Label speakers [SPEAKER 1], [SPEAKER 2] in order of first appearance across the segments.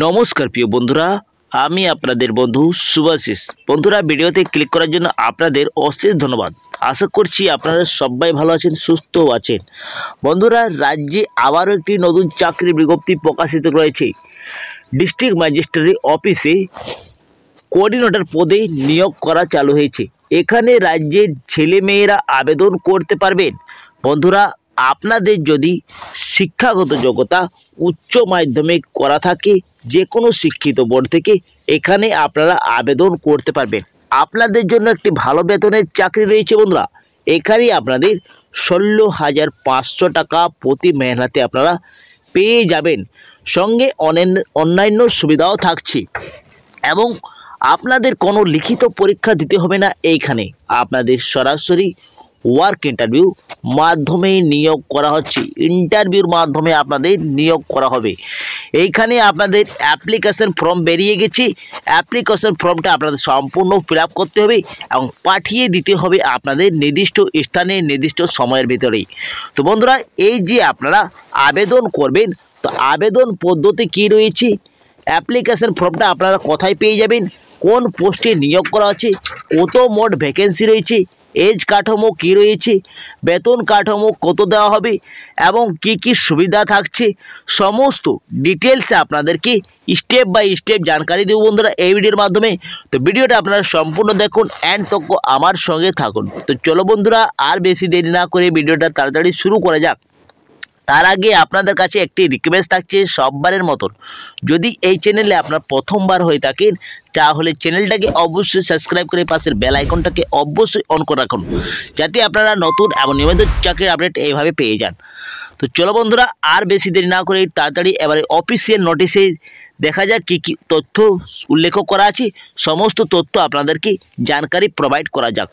[SPEAKER 1] নমস্কার প্রিয় বন্ধুরা, আমি আপনাদের বন্ধু শুভাশিস। বন্ধুরা, ভিডিওতে ক্লিক করার জন্য আপনাদের অশেষ ধন্যবাদ। আশা করছি আপনারা সবাই ভালো আছেন, সুস্থ আছেন। বন্ধুরা, রাজ্যে আবারও একটি নতুন চাকরির বিজ্ঞপ্তি প্রকাশিত রয়েছে। ডিস্ট্রিক্ট ম্যাজিস্ট্রেট অফিসে কোঅর্ডিনেটর পদে নিয়োগ করা চালু হয়েছে। এখানে রাজ্যের ছেলেমেয়েরা আবেদন করতে পারবেন। বন্ধুরা, আপনাদের যদি শিক্ষাগত যোগ্যতা উচ্চ মাধ্যমিক করা থাকে যে কোনো শিক্ষিত বোর্ড থেকে এখানে আপনারা আবেদন করতে পারবেন। আপনাদের জন্য একটি ভালো বেতনের চাকরি রয়েছে বন্ধুরা। এখানে আপনাদের 16,500 টাকা প্রতি মেহনতে আপনারা পেয়ে যাবেন। সঙ্গে অন্যান্য সুবিধাও থাকছে এবং আপনাদের কোনো লিখিত পরীক্ষা দিতে হবে না। এইখানে আপনাদের সরাসরি ওয়ার্ক ইন্টারভিউ মাধ্যমে নিয়োগ করা হচ্ছে। ইন্টারভিউর মাধ্যমে আপনাদের নিয়োগ করা হবে। এইখানে আপনাদের অ্যাপ্লিকেশন ফর্ম বেরিয়ে গেছে। অ্যাপ্লিকেশন ফর্মটা আপনাদের সম্পূর্ণ ফিল আপ করতে হবে এবং পাঠিয়ে দিতে হবে আপনাদের নির্দিষ্ট স্থানে নির্দিষ্ট সময়ের ভিতরেই। তো বন্ধুরা, এই যে আপনারা আবেদন করবেন, তো আবেদন পদ্ধতি কী রয়েছে, অ্যাপ্লিকেশন ফর্মটা আপনারা কোথায় পেয়ে যাবেন, কোন পোস্টে নিয়োগ করা আছে, কত মোট ভ্যাকেন্সি রয়েছে, এজ কাঠামো কী রয়েছে, বেতন কাঠামো কত দেওয়া হবে এবং কি কি সুবিধা থাকছে, সমস্ত ডিটেলসে আপনাদেরকে স্টেপ বাই স্টেপ জানকারি দেব বন্ধুরা এই ভিডিওর মাধ্যমে। তো ভিডিওটা আপনারা সম্পূর্ণ দেখুন অ্যান্ড তক আমার সঙ্গে থাকুন। তো চলো বন্ধুরা, আর বেশি দেরি না করে ভিডিওটা তাড়াতাড়ি শুরু করা যাক। তার আগে আপনাদের কাছে একটি রিকোয়েস্ট থাকছে, সববারের মতন যদি এই চ্যানেলে আপনার প্রথমবার হয়ে থাকেন তাহলে চ্যানেলটাকে অবশ্যই সাবস্ক্রাইব করে পাশের বেল আইকনটাকে অবশ্যই অন করে রাখুন, যাতে আপনারা নতুন এবং নিয়মিত চাকরির আপডেট এইভাবে পেয়ে যান। তো চলো বন্ধুরা, আর বেশি দেরি না করে তাড়াতাড়ি এবারে অফিসিয়াল নোটিশে দেখা যাক কী কী তথ্য উল্লেখ করা আছে। সমস্ত তথ্য আপনাদেরকে জানকারি প্রোভাইড করা যাক।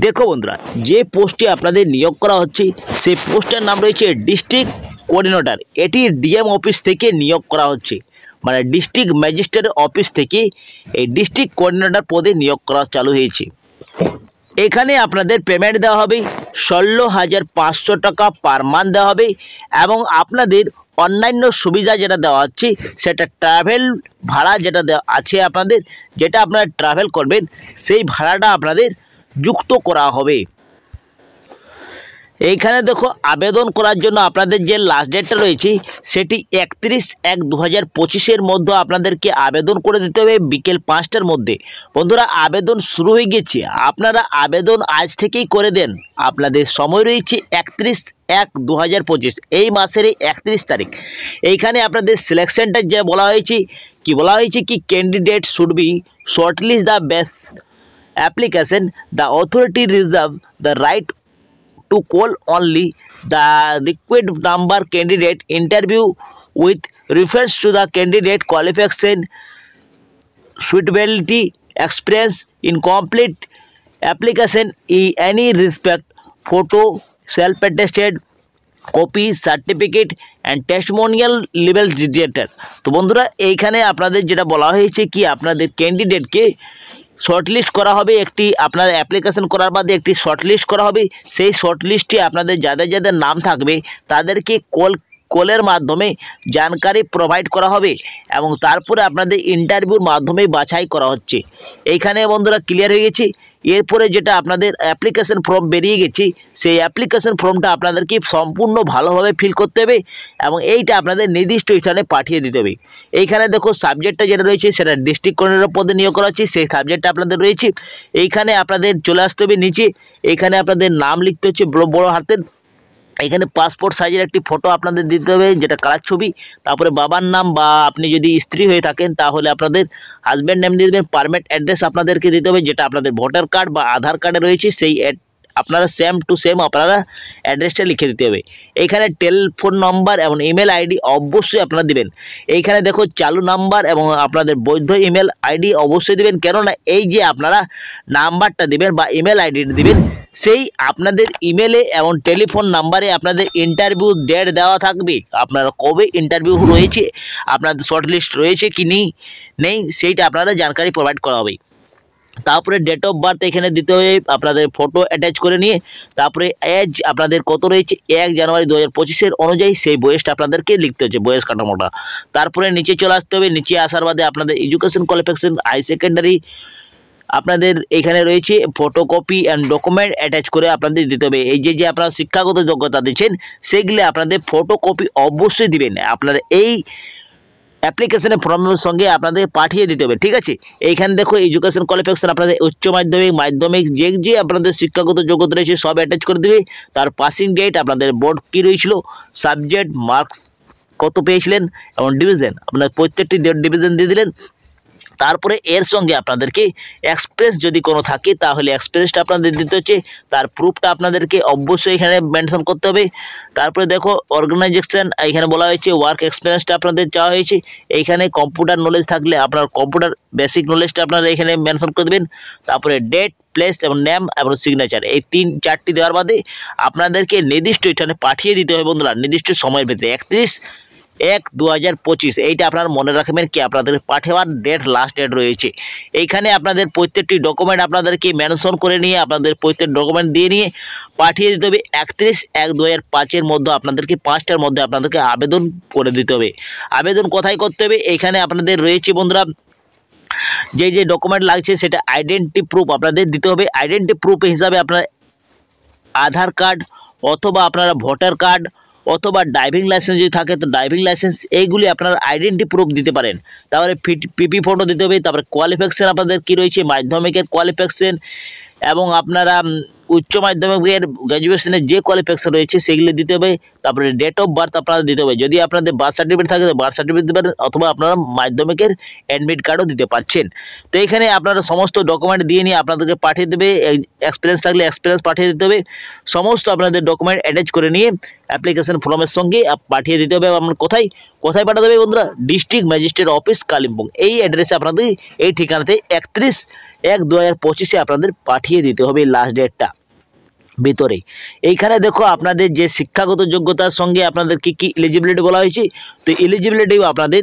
[SPEAKER 1] দেখো বন্ধুরা, যে পোস্টে আপনাদের নিয়োগ করা হচ্ছে সেই পোস্টের নাম রয়েছে ডিস্ট্রিক্ট কোঅর্ডিনেটর। এটি ডিএম অফিস থেকে নিয়োগ করা হচ্ছে, মানে ডিস্ট্রিক্ট ম্যাজিস্ট্রেট অফিস থেকে এই ডিস্ট্রিক্ট কোঅর্ডিনেটর পদে নিয়োগ করা চালু হয়েছে। এখানে আপনাদের পেমেন্ট দেওয়া হবে 16,500 টাকা পার মান্থ দেওয়া হবে এবং আপনাদের অন্যান্য সুবিধা যেটা দেওয়া হচ্ছে সেটা ট্রাভেল ভাড়া যেটা দেওয়া আছে আপনাদের, যেটা আপনারা ট্রাভেল করবেন সেই ভাড়াটা আপনাদের যুক্ত করা হবে। এইখানে দেখো, আবেদন করার জন্য আপনাদের যে লাস্ট ডেটটা রয়েছে সেটি 31/1/2025 মধ্যে আপনাদেরকে আবেদন করে দিতে হবে বিকেল 5টার মধ্যে। বন্ধুরা, আবেদন শুরু হয়ে গেছে, আপনারা আবেদন আজ থেকেই করে দেন। আপনাদের সময় রয়েছে 31/1/2025, এই মাসের 31 তারিখ। এইখানে আপনাদের সিলেকশনটা যে বলা হয়েছে কি candidate should be shortlist the best application. The authority reserve the right to call only the required number candidate interview with reference to the candidate qualification, suitability, experience in complete application in any respect, photo, self-attested copy, certificate and testimonial level detector. তো বন্ধুরা, এইখানে আপনাদের যেটা বলা হয়েছে কি আপনাদের ক্যান্ডিডেটকে shortlist করা হবে। একটি আপনার অ্যাপ্লিকেশন করার বাদে একটি শর্টলিস্ট করা হবে। সেই শর্টলিস্টে আপনাদের যাদের যাদের নাম থাকবে তাদেরকে কলের মাধ্যমে জানকারি প্রোভাইড করা হবে এবং তারপরে আপনাদের ইন্টারভিউর মাধ্যমে বাছাই করা হচ্ছে। এইখানে বন্ধুরা ক্লিয়ার হয়ে গেছে। এরপরে যেটা আপনাদের অ্যাপ্লিকেশন ফর্ম বেরিয়ে গেছে সেই অ্যাপ্লিকেশন ফর্মটা আপনাদেরকে সম্পূর্ণ ভালোভাবে ফিল করতে হবে এবং এইটা আপনাদের নির্দিষ্ট স্থানে পাঠিয়ে দিতে হবে। এইখানে দেখো, সাবজেক্টটা যেটা রয়েছে সেটা ডিস্ট্রিক্ট কোঅর্ডিনেটর পদে নিয়োগ করা হচ্ছে, সেই সাবজেক্টটা আপনাদের রয়েছে। এইখানে আপনাদের চলে আসতে হবে নিচে, এইখানে আপনাদের নাম লিখতে হচ্ছে বড় হাতের। এখানে পাসপোর্ট সাইজের একটি ফটো আপনাদের দিতে হবে, যেটা কালার ছবি। তারপরে বাবার নাম, বা আপনি যদি স্ত্রী হয়ে থাকেন তাহলে আপনাদের হাজব্যান্ড নেম দিয়ে দেবেন। পারমানেন্ট অ্যাড্রেস আপনাদেরকে দিতে হবে, যেটা আপনাদের ভোটার কার্ড বা আধার কার্ডে রয়েছে সেই আপনারা সেম টু সেম আপনারা অ্যাড্রেসটা লিখে দিতে হবে। এইখানে টেলিফোন নম্বর এবং ইমেল আইডি অবশ্যই আপনারা দিবেন। এইখানে দেখো, চালু নাম্বার এবং আপনাদের বৈধ ইমেল আইডি অবশ্যই দিবেন, কেননা এই যে আপনারা নাম্বারটা দিবেন বা ইমেল আইডিটা দিবেন সেই আপনাদের ইমেলে এবং টেলিফোন নাম্বারে আপনাদের ইন্টারভিউ ডেট দেওয়া থাকবে। আপনারা কবে ইন্টারভিউ রয়েছে, আপনাদের শর্টলিস্ট রয়েছে কি নেই সেইটা আপনারা জানকারি প্রোভাইড করা হবে। তারপরে ডেট অফ বার্থ এখানে দিতে হবে, আপনাদের ফটো অ্যাটাচ করে নিয়ে তারপরে এজ আপনাদের কত রয়েছে 1 জানুয়ারি 2025 অনুযায়ী সেই বয়সটা আপনাদেরকে লিখতে হচ্ছে, বয়স কাঠামোটা। তারপরে নিচে চলে আসতে হবে, নিচে আসার বাদে আপনাদের এডুকেশন কোয়ালিফিকেশন হাই সেকেন্ডারি আপনাদের এখানে রয়েছে ফটোকপি অ্যান্ড ডকুমেন্ট অ্যাটাচ করে আপনাদের দিতে হবে। এই যে আপনারা শিক্ষাগত যোগ্যতা দিচ্ছেন সেগুলি আপনাদের ফটোকপি অবশ্যই দিবেন, আপনারা এই অ্যাপ্লিকেশনের ফর্মের সঙ্গে আপনাদের পাঠিয়ে দিতে হবে, ঠিক আছে। এইখানে দেখো এডুকেশন কোয়ালিফিকেশন আপনাদের উচ্চ মাধ্যমিক, মাধ্যমিক যে আপনাদের শিক্ষাগত যোগ্যতা রয়েছে সব অ্যাটাচ করে দেবে। তার পাসিং ডেট, আপনাদের বোর্ড কী রয়েছিল, সাবজেক্ট, মার্কস কত পেয়েছিলেন এবং ডিভিশন, আপনার প্রত্যেকটি ডিভিশন দিয়ে দিলেন। তারপরে এর সঙ্গে আপনাদেরকে এক্সপ্রেস যদি কোনো থাকে তাহলে এক্সপ্রেসটা আপনাদের দিতে হচ্ছে, তার প্রুফটা আপনাদেরকে অবশ্যই এখানে মেনশন করতে হবে। তারপরে দেখো অর্গানাইজেশন, এখানে বলা হয়েছে ওয়ার্ক এক্সপিরিয়েন্সটা আপনাদের চাওয়া হয়েছে। এইখানে কম্পিউটার নলেজ থাকলে আপনার কম্পিউটার বেসিক নলেজটা আপনারা এখানে মেনশন করে দেবেন। তারপরে ডেট, প্লেস এবং নেম এবং সিগনেচার, এই 3-4টি দেওয়ার বাদে আপনাদেরকে নির্দিষ্ট এখানে পাঠিয়ে দিতে হবে বন্ধুরা, নির্দিষ্ট সময়ের ভিতরে 31/1/2025 এইটা আপনারা মনে রাখবেন কি আপনাদের পাঠাবার ডেট, লাস্ট ডেট রয়েছে। এইখানে আপনাদের প্রত্যেকটি ডকুমেন্ট আপনাদেরকে মেনশন করে নিয়ে আপনাদের প্রত্যেক ডকুমেন্ট দিয়ে নিয়ে পাঠিয়ে দিতে হবে 31/1/2005 মধ্যে, আপনাদেরকে 5টার মধ্যে আপনাদেরকে আবেদন করে দিতে হবে। আবেদন কোথায় করতে হবে, এইখানে আপনাদের রয়েছে বন্ধুরা যে ডকুমেন্ট লাগছে সেটা আইডেন্টি প্রুফ আপনাদের দিতে হবে। আইডেন্টি প্রুফ হিসাবে আপনার আধার কার্ড অথবা আপনারা ভোটার কার্ড অথবা ড্রাইভিং লাইসেন্স যদি থাকে তো ড্রাইভিং লাইসেন্স, এইগুলি আপনারা আইডেন্টি প্রুফ দিতে পারেন। তারপরে পিপি ফটো দিতে হবে। তারপরে কোয়ালিফিকেশন আপনাদের কী রয়েছে, মাধ্যমিকের কোয়ালিফিকেশন এবং আপনারা উচ্চ মাধ্যমিকের গ্র্যাজুয়েশনের যে কোয়ালিফিকেশন রয়েছে সেগুলো দিতে হবে। তারপরে ডেট অফ বার্থ আপনারা দিতে হবে, যদি আপনাদের বার্থ সার্টিফিকেট থাকে তো বার্থ সার্টিফিকেট দিতে পারেন, অথবা আপনারা মাধ্যমিকের অ্যাডমিট কার্ডও দিতে পারছেন। তো এখানে আপনারা সমস্ত ডকুমেন্ট দিয়ে নিয়ে আপনাদেরকে পাঠিয়ে দেবে, এক্সপিরিয়েন্স থাকলে এক্সপিরিয়েন্স পাঠিয়ে দিতে হবে। সমস্ত আপনাদের ডকুমেন্ট অ্যাটাচ করে নিয়ে অ্যাপ্লিকেশন ফর্মের সঙ্গে পাঠিয়ে দিতে হবে। আপনার কোথায় পাঠাতে হবে বন্ধুরা, ডিস্ট্রিক্ট ম্যাজিস্ট্রেট অফিস কালিম্পং, এই অ্যাড্রেসে আপনাদের এই ঠিকানাতে 31/1/2025 আপনাদের পাঠিয়ে দিতে হবে লাস্ট ডেটটা ভিতরে। এইখানে দেখো আপনাদের যে শিক্ষাগত যোগ্যতার সঙ্গে আপনাদের কি এলিজিবিলিটি বলা হয়েছে, তো এলিজিবিলিটি আপনাদের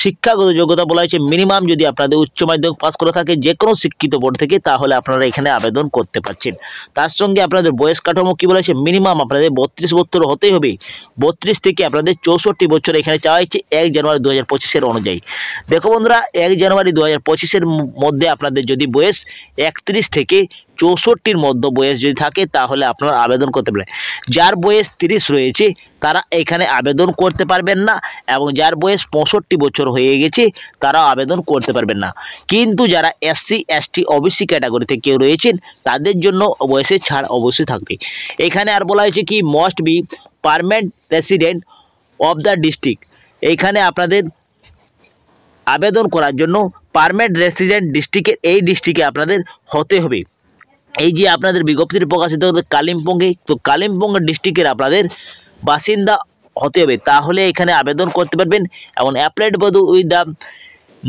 [SPEAKER 1] শিক্ষাগত যোগ্যতা বলা হয়েছে মিনিমাম যদি আপনাদের উচ্চ মাধ্যমিক পাস করা থাকে যে কোনো শিক্ষিত বোর্ড থেকে তাহলে আপনারা এখানে আবেদন করতে পারছেন। তার সঙ্গে আপনাদের বয়স কাঠামো কী বলা হয়েছে, মিনিমাম আপনাদের 32 বছর হতেই হবে, 32 থেকে আপনাদের 64 বছর এখানে চাওয়া হয়েছে 1 জানুয়ারি 2025 অনুযায়ী। দেখো বন্ধুরা 1 জানুয়ারি 2025 মধ্যে আপনাদের যদি বয়স 31 থেকে 64 মধ্যে বয়স যদি থাকে তাহলে আপনারা আবেদন করতে পারেন। যার বয়স 30 রয়েছে তারা এখানে আবেদন করতে পারবেন না, এবং যার বয়স 65 বছর হয়ে গেছে তারা আবেদন করতে পারবেন না। কিন্তু যারা SC ST OBC ক্যাটাগরিতে কেউ রয়েছেন তাদের জন্য বয়সের ছাড় অবশ্যই থাকবে। এখানে আর বলা হয়েছে কি must be permanent resident of the district, এইখানে আপনাদের আবেদন করার জন্য পার্মানেন্ট রেসিডেন্ট এই ডিস্ট্রিক্টে আপনাদের হতে হবে। এই যে আপনাদের বিজ্ঞপ্তিটি প্রকাশিত হতো কালিম্পংয়ে, তো কালিম্পং ডিস্ট্রিক্টের আপনাদের বাসিন্দা হতে হবে, তাহলে এখানে আবেদন করতে পারবেন। এবং applied with the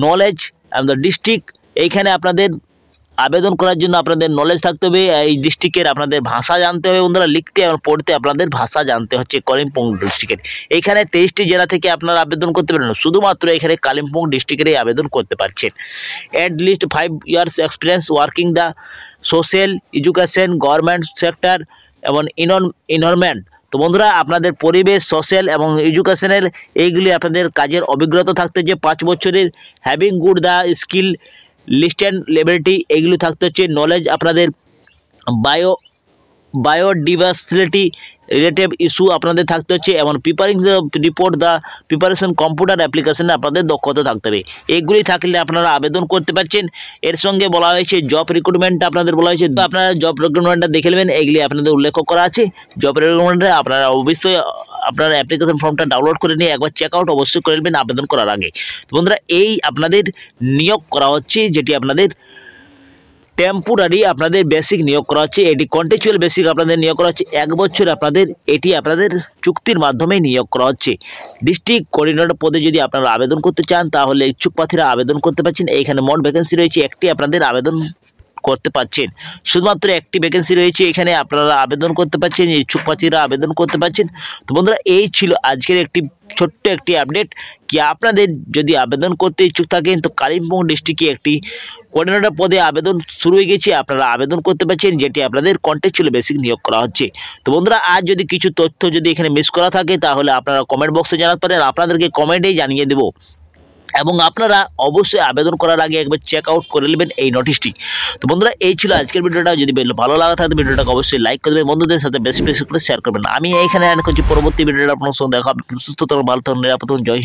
[SPEAKER 1] knowledge and the district, এইখানে আপনাদের আবেদন করার জন্য আপনাদের নলেজ থাকতে হবে, এই ডিস্ট্রিক্টের আপনাদের ভাষা জানতে হবে বন্ধুরা, লিখতে এবং পড়তে আপনাদের ভাষা জানতে হচ্ছে কালিম্পং ডিস্ট্রিক্টের। এখানে 23টি জেলা থেকে আপনারা আবেদন করতে পারেন, শুধুমাত্র এখানে কালিম্পং ডিস্ট্রিক্টেরই আবেদন করতে পারছেন। At least 5 years experience working the social education government sector এবং এনভায়রনমেন্ট। তো বন্ধুরা আপনাদের পরিবেশ, সোশ্যাল এবং এডুকেশনের এইগুলি আপনাদের কাজের অভিজ্ঞতা থাকতে হচ্ছে 5 বছরের। Having good the skill list and liability, এইগুলি থাকতে হচ্ছে। নলেজ আপনাদের বায়োডিভার্সিটি রিলেটিভ ইস্যু আপনাদের থাকতে হচ্ছে, এবং preparing the report the preparation computer অ্যাপ্লিকেশনে আপনাদের দক্ষতা থাকতে হবে। এগুলি থাকলে আপনারা আবেদন করতে পারছেন। এর সঙ্গে বলা হয়েছে জব রিক্রুটমেন্ট আপনাদের বলা হয়েছে, তো আপনারা জব রিক্রুটমেন্টটা দেখে নেবেন, এগুলি আপনাদের উল্লেখ করা আছে। জব রিক্রুটমেন্টে আপনারা অবশ্যই আপনার অ্যাপ্লিকেশন ফর্মটা ডাউনলোড করে নিয়ে একবার চেক আউট অবশ্যই করে নেবেন আবেদন করার আগে। তো বন্ধুরা এই আপনাদের নিয়োগ করা হচ্ছে, যেটি আপনাদের টেম্পোরারি আপনাদের বেসিক নিয়োগ করা হচ্ছে, এটি কন্ট্রাকচুয়াল বেসিক আপনাদের নিয়োগ করা হচ্ছে 1 বছর আপনাদের, এটি আপনাদের চুক্তির মাধ্যমে নিয়োগ করা হচ্ছে। ডিস্ট্রিক্ট কোঅর্ডিনেটর পদে যদি আপনারা আবেদন করতে চান তাহলে ইচ্ছুক প্রার্থীরা আবেদন করতে পারছেন। এইখানে মোট ভ্যাকেন্সি রয়েছে একটি, আপনাদের আবেদন করতে পারছেন। শুধুমাত্র একটি ভ্যাকেন্সি রয়েছে, এখানে আপনারা আবেদন করতে পারছেন, ইচ্ছুক প্রার্থীরা আবেদন করতে পারছেন। তো বন্ধুরা, এই ছিল আজকের একটি ছোট্ট একটি আপডেট কি আপনাদের যদি আবেদন করতে ইচ্ছুক থাকেন তো কালিম্পং ডিস্ট্রিক্টে একটি কোঅর্ডিনেটর পদে আবেদন শুরু হয়ে গেছে, আপনারা আবেদন করতে পারছেন, যেটি আপনাদের কন্টেক্সচুয়াল বেসিক নিয়োগ করা হচ্ছে। তো বন্ধুরা, আজ যদি কিছু তথ্য যদি এখানে মিস করা থাকে তাহলে আপনারা কমেন্ট বক্সে জানাতে পারেন, আপনাদেরকে কমেন্টেই জানিয়ে দেবো। এবং আপনারা অবশ্যই আবেদন করার আগে একবার চেক আউট করে নেবেন এই নোটিশটি। তো বন্ধুরা, এই ছিল আজকের ভিডিওটা। যদি ভালো লাগা থাকে ভিডিওটাকে অবশ্যই লাইক করে দেবেন, বন্ধুদের সাথে বেশি বেশি করে শেয়ার করবেন। আমি এইখানে করছি পরবর্তী ভিডিওটা আপনার সঙ্গে দেখা হবে। সুস্থ থাকুন, ভালো থাকুন, নিরাপদ থাকুন। জয় হিন্দ।